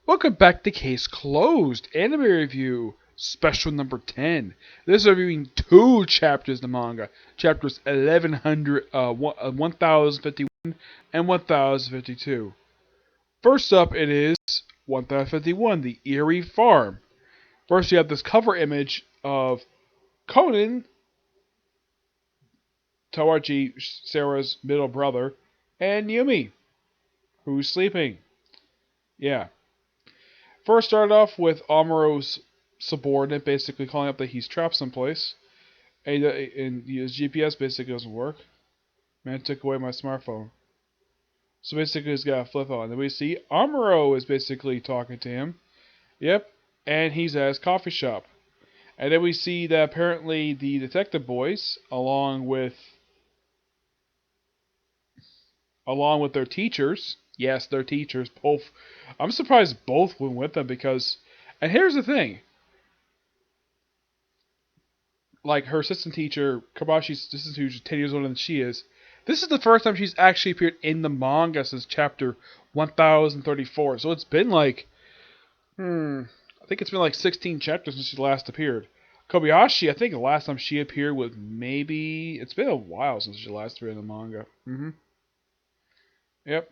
Welcome back to Case Closed Anime Review Special Number 10. This is reviewing two chapters of the manga. Chapters 1051 and 1052. First up it is 1051, The Eerie Farm. First you have this cover image of Conan, Tawachi, Sarah's middle brother, and Yumi, who's sleeping. Yeah. First started off with Amuro's subordinate basically calling up that he's trapped someplace. And his GPS basically doesn't work. Man took away my smartphone. So basically he's got a flip phone. And then we see Amuro is basically talking to him. Yep. And he's at his coffee shop. And then we see that apparently the detective boys, along with their teachers, yes, their teachers, both. I'm surprised both went with them because, and here's the thing. Like her assistant teacher, Kabashi's assistant teacher, is 10 years older than she is. This is the first time she's actually appeared in the manga since chapter 1034. So it's been like, I think it's been like 16 chapters since she last appeared. Kobayashi, I think the last time she appeared was maybe, it's been a while since she last appeared in the manga. Yep.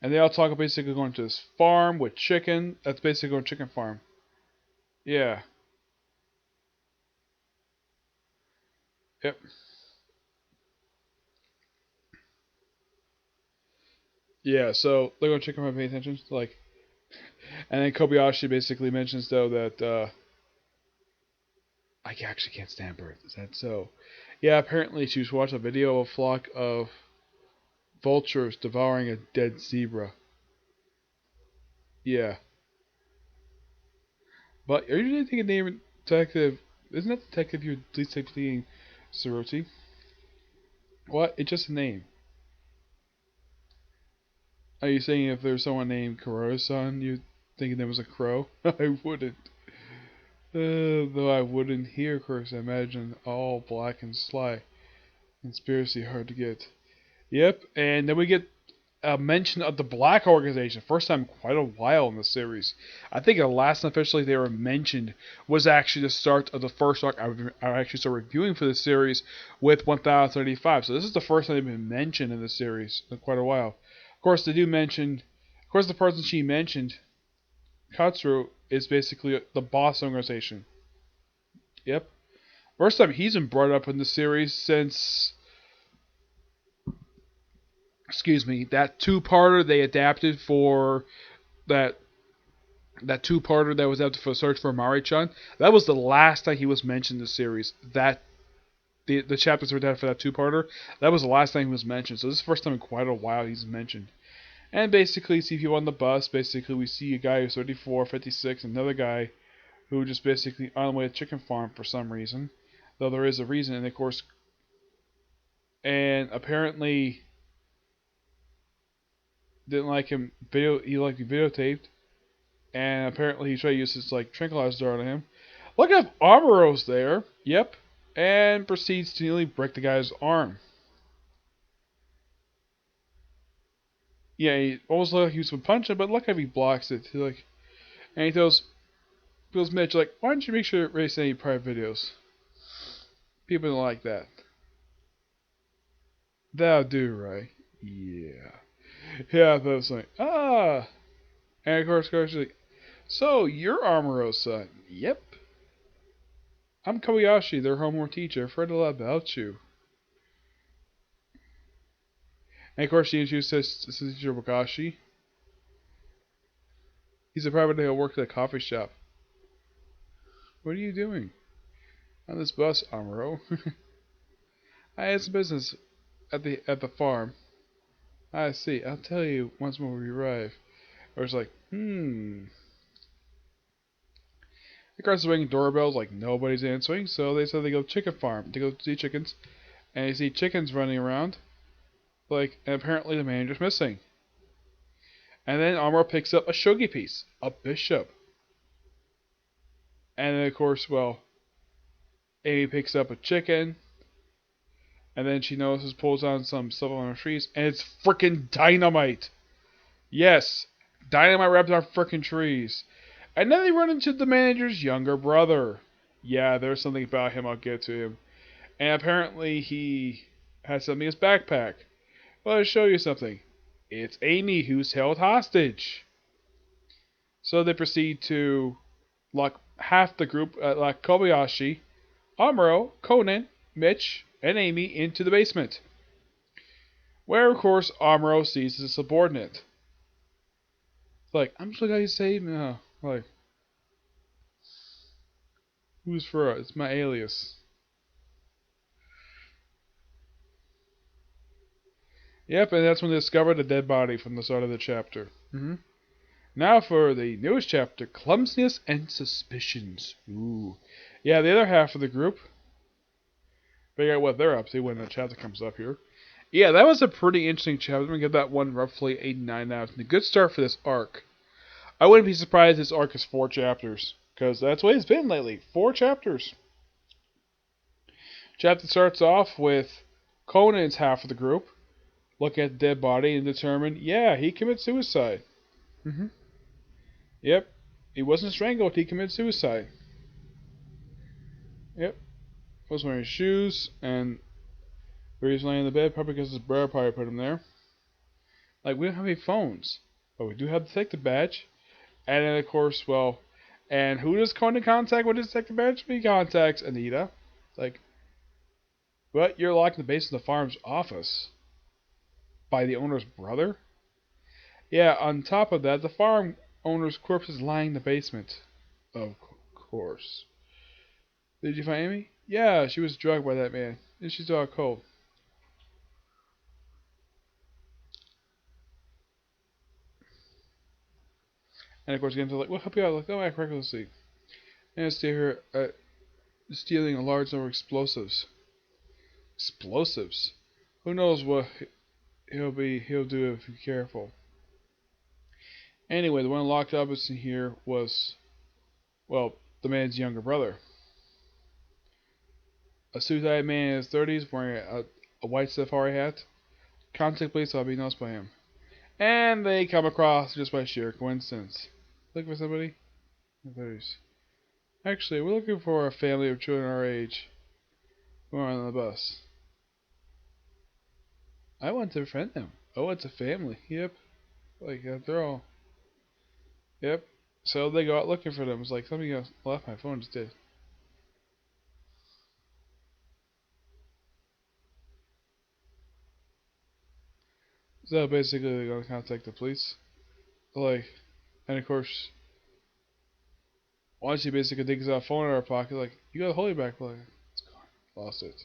And they all talk about basically going to this farm with chicken. That's basically a chicken farm. Yeah. Yep. Yeah, so they're going to chicken farm, pay attention. Like, and then Kobayashi basically mentions though that I actually can't stand birds. Is that so? Yeah, apparently she was watching a video of a flock of vultures devouring a dead zebra. Yeah. But are you really thinking name detective? Isn't that detective you're at least thinking Tsuruti? What? It's just a name. Are you saying if there's someone named Kuroda-san, you thinking there was a crow? I wouldn't. Though I wouldn't hear, of course, I imagine all black and sly. Conspiracy hard to get. Yep, and then we get a mention of the Black Organization. First time in quite a while in the series. I think the last time officially they were mentioned was actually the start of the first arc I actually started reviewing for the series with 1035. So this is the first time they've been mentioned in the series in quite a while. Of course, they do mention. Of course, the person she mentioned, Katsuro, is basically the boss organization. Yep. First time he's been brought up in the series since, excuse me, that two-parter they adapted for that two-parter that was adapted for Search for Mari-chan. That was the last time he was mentioned in the series. That the chapters were adapted for that two-parter. That was the last time he was mentioned. So this is the first time in quite a while he's mentioned. And basically, see people on the bus. Basically, we see a guy who's 34, 56, another guy who just basically on the way to chicken farm for some reason. Though there is a reason, and of course, and apparently didn't like him he liked to be videotaped, and apparently he tried to use his like tranquilizer on him. Look at Amuro's there. Yep. And proceeds to nearly break the guy's arm. Yeah, he almost looked like he was going to punch him, but look how he blocks it. And he tells Mitch, like, why don't you make sure to erase any private videos? People don't like that. That'll do, right? Yeah. Yeah, that's like, ah. And of course, like, so you're Amuro's son? Yep. I'm Kobayashi, their homework teacher. I've heard a lot about you. And of course, she introduces this is teacher Wakashi. He's a private day who works at a coffee shop. What are you doing? On this bus, Amuro. I had some business at the farm. I see. I'll tell you once more we arrive. Or it's like, The guards are ringing doorbells like nobody's answering, so they said they go to chicken farm to go see chickens. And you see chickens running around. Like, and apparently the manager's missing. And then Amuro picks up a shogi piece, a bishop. And then of course, well, Amy picks up a chicken. And then she pulls on some stuff on her trees, and it's freaking dynamite. Yes, Dynamite wrapped on frickin' trees. And then they run into the manager's younger brother. Yeah, there's something about him, I'll get to him. And apparently he has something in his backpack. Well, I'll show you something. It's Amy who's held hostage. So they proceed to lock half the group, like Kobayashi, Amuro, Conan, Mitch, and Amy into the basement. Where, of course, Amuro sees his subordinate. It's like, I'm just gonna save me. Like, who's for it's my alias. Yep, and that's when they discover the dead body from the start of the chapter. Now for the newest chapter, Clumsiness and Suspicions. Ooh. Yeah, the other half of the group figure out what they're up to when the chapter comes up here. Yeah, that was a pretty interesting chapter. I'm going to give that one roughly a 9 out of 10. A good start for this arc. I wouldn't be surprised this arc is 4 chapters, because that's what it's been lately. 4 chapters. Chapter starts off with Conan's half of the group look at the dead body and determine, yeah, he committed suicide. Yep, he wasn't strangled, he committed suicide. Yep, was wearing shoes, and where he's laying in the bed, probably because his brother probably put him there. Like, we don't have any phones, but we do have the detective badge. And then, of course, well, and who does Conan contact with his detective badge? He contacts Anita. Like, but you're locked in the basement of the farm's office by the owner's brother? Yeah, on top of that, the farm owner's corpse is lying in the basement. Of course. Did you find Amy? Yeah, she was drugged by that man. And she's all cold. And of course, again, they're like, we'll help you out. Like, don't act recklessly. And stay here stealing a large number of explosives. Explosives? Who knows what he'll do if you're careful. Anyway, the one locked up in here was, well, the man's younger brother. A suit-eyed man in his 30s wearing a white safari hat. Contact police will be noticed by him. And they come across just by sheer coincidence. Looking for somebody? Actually, we're looking for a family of children our age who are on the bus. I want to befriend them. Oh, it's a family. Yep. Like, they're all... Yep. So they go out looking for them. It's like, somebody else left my phone just did. So basically, they're going to contact the police. Like, and of course, once she basically digs out a phone in her pocket, like, you got a holy back, like, it's gone. Lost it.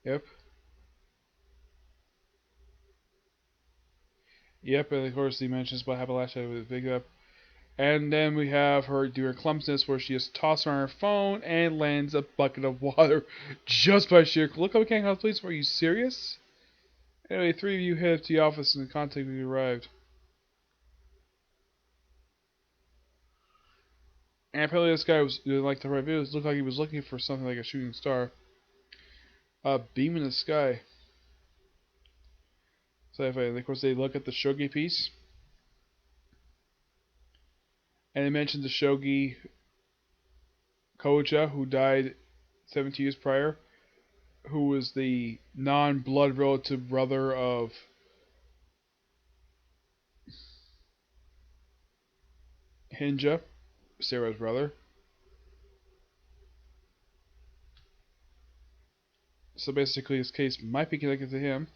Yep. Yep, and of course he mentions about Appalachia with Big Up. And then we have her do her clumsiness where she just tosses on her phone and lands a bucket of water just by sheer... Look how we can't call the police. Are you serious? Anyway, 3 of you head to the office and contact when you arrived. And apparently this guy was, like the reviews, looked like he was looking for something like a shooting star. A beam in the sky. So of course they look at the shogi piece. And they mentioned the shogi Koja, who died 17 years prior, who was the non-blood relative brother of Hinja, Sarah's brother. So basically his case might be connected to him.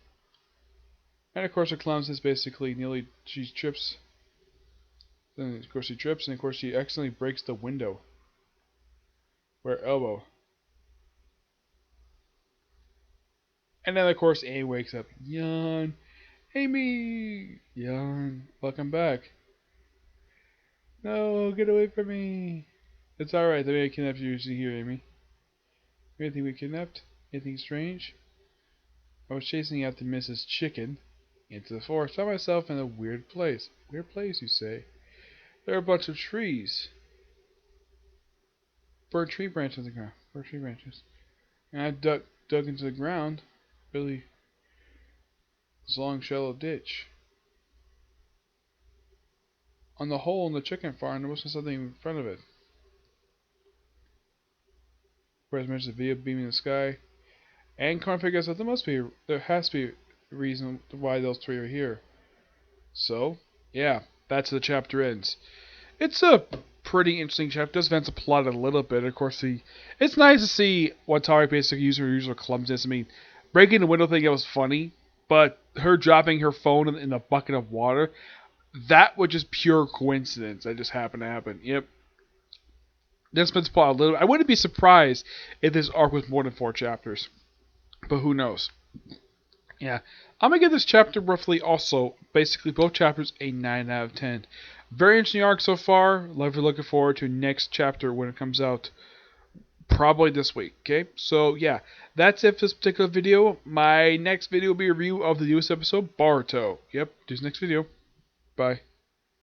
And of course her clowns is basically she trips. Then of course she trips, and of course she accidentally breaks the window. Where elbow. And then of course Amy wakes up. Yawn. Amy! Yawn. Welcome back. No, get away from me. It's alright, the way I kidnapped you is here, Amy. Anything we kidnapped? Anything strange? I was chasing after Mrs. Chicken. into the forest. Found myself in a weird place. Weird place, you say? There are a bunch of trees. Burnt tree branches on the ground. Burnt tree branches. And I dug into the ground. Really, this long shallow ditch. On the hole in the chicken farm, there must be something in front of it. Whereas mentions the video beaming in the sky. And Corn figures out there has to be a reason why those three are here. So, yeah, that's how the chapter ends. It's a pretty interesting chapter. It does advance the plot a little bit. Of course, it's nice to see Watari basically use her usual clumsiness. I mean, breaking the window thing, it was funny, but her dropping her phone in a bucket of water, that was just pure coincidence. That just happened to happen. Yep. This advanced the plot a little. I wouldn't be surprised if this arc was more than 4 chapters, but who knows? Yeah, I'm gonna give this chapter roughly also, basically both chapters, a 9 out of 10. Very interesting arc so far. Looking forward to next chapter when it comes out, probably this week. Okay, so yeah, that's it for this particular video. My next video will be a review of the newest episode, Boruto. Yep, do this next video. Bye.